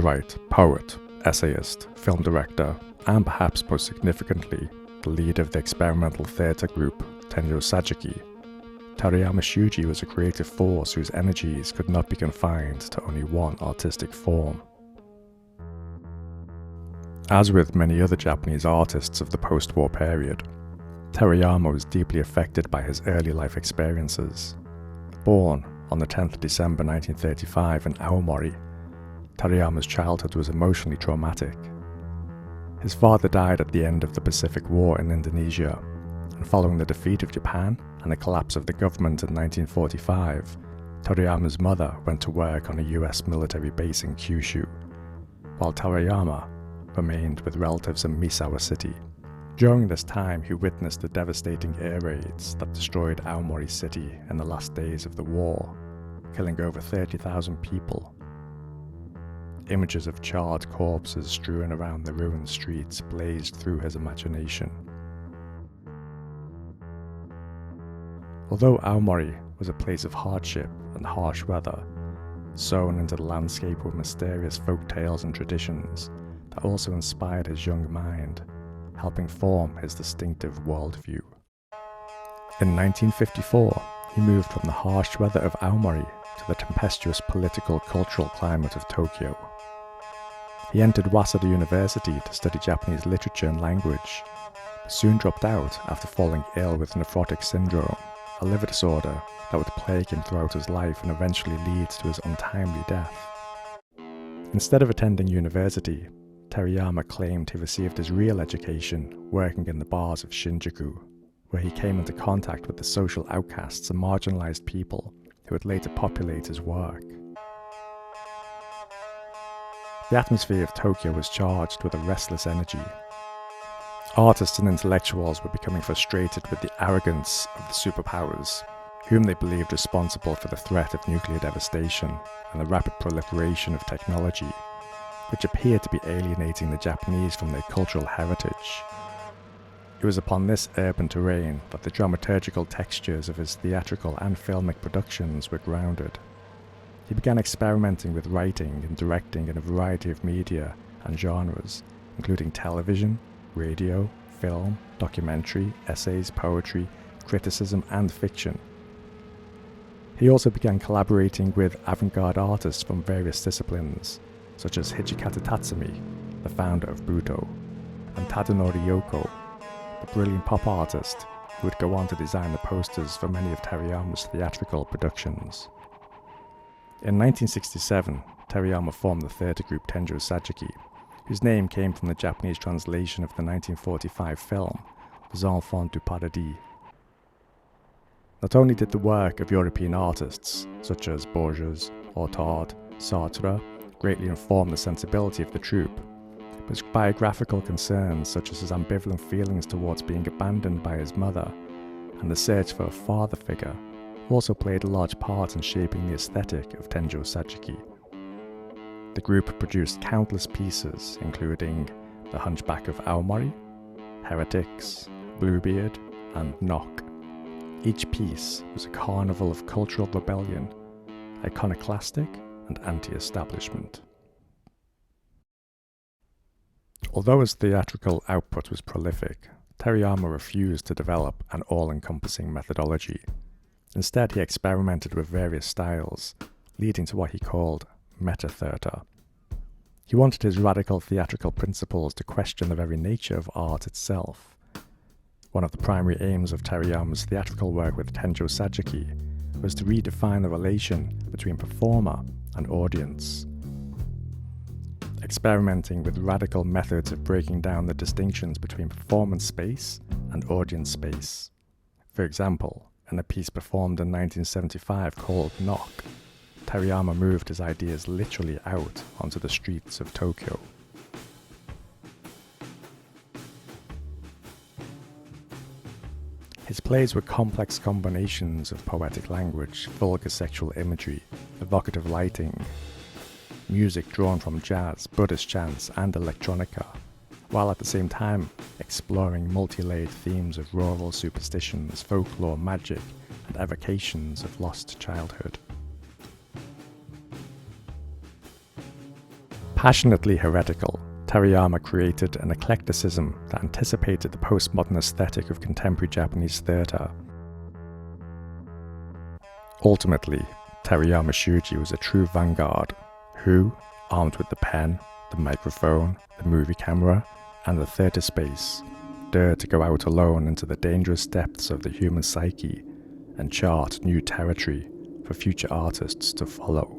playwright, poet, essayist, film director, and perhaps most significantly, the leader of the experimental theatre group Tenjo Sajiki, Terayama Shuji was a creative force whose energies could not be confined to only one artistic form. As with many other Japanese artists of the post-war period, Terayama was deeply affected by his early life experiences. Born on the 10th of December 1935 in Aomori, Terayama's childhood was emotionally traumatic. His father died at the end of the Pacific War in Indonesia, and following the defeat of Japan and the collapse of the government in 1945, Terayama's mother went to work on a US military base in Kyushu, while Terayama remained with relatives in Misawa City. During this time, he witnessed the devastating air raids that destroyed Aomori City in the last days of the war, killing over 30,000 people. Images of charred corpses strewn around the ruined streets blazed through his imagination. Although Aomori was a place of hardship and harsh weather, sewn into the landscape were mysterious folk tales and traditions that also inspired his young mind, helping form his distinctive worldview. In 1954, he moved from the harsh weather of Aomori to the tempestuous political-cultural climate of Tokyo. He entered Waseda University to study Japanese literature and language, but soon dropped out after falling ill with nephrotic syndrome, a liver disorder that would plague him throughout his life and eventually lead to his untimely death. Instead of attending university, Terayama claimed he received his real education working in the bars of Shinjuku, where he came into contact with the social outcasts and marginalized people who would later populate his work. The atmosphere of Tokyo was charged with a restless energy. Artists and intellectuals were becoming frustrated with the arrogance of the superpowers, whom they believed responsible for the threat of nuclear devastation and the rapid proliferation of technology, which appeared to be alienating the Japanese from their cultural heritage. It was upon this urban terrain that the dramaturgical textures of his theatrical and filmic productions were grounded. He began experimenting with writing and directing in a variety of media and genres, including television, radio, film, documentary, essays, poetry, criticism, and fiction. He also began collaborating with avant-garde artists from various disciplines, such as Hijikata Tatsumi, the founder of Budo, and Tadanori Yoko, the brilliant pop artist who would go on to design the posters for many of Terayama's theatrical productions. In 1967, Terayama formed the theatre group Tenjo Sajiki, whose name came from the Japanese translation of the 1945 film, Les Enfants du Paradis. Not only did the work of European artists, such as Borges, Autod, Sartre, greatly inform the sensibility of the troupe, but his biographical concerns, such as his ambivalent feelings towards being abandoned by his mother and the search for a father figure, also played a large part in shaping the aesthetic of Tenjo Sajiki. The group produced countless pieces, including The Hunchback of Aomori, Heretics, Bluebeard, and Knock. Each piece was a carnival of cultural rebellion, iconoclastic and anti-establishment. Although his theatrical output was prolific, Terayama refused to develop an all-encompassing methodology. Instead, he experimented with various styles, leading to what he called meta-theatre. He wanted his radical theatrical principles to question the very nature of art itself. One of the primary aims of Terayama's theatrical work with Tenjo Sajiki was to redefine the relation between performer and audience, experimenting with radical methods of breaking down the distinctions between performance space and audience space. For example, in a piece performed in 1975 called Knock, Terayama moved his ideas literally out onto the streets of Tokyo. His plays were complex combinations of poetic language, vulgar sexual imagery, evocative lighting, music drawn from jazz, Buddhist chants, and electronica, while at the same time exploring multi-layered themes of rural superstitions, folklore, magic, and evocations of lost childhood. Passionately heretical, Terayama created an eclecticism that anticipated the postmodern aesthetic of contemporary Japanese theatre. Ultimately, Terayama Shuji was a true vanguard who, armed with the pen, the microphone, the movie camera, and the theatre space, dared to go out alone into the dangerous depths of the human psyche and chart new territory for future artists to follow.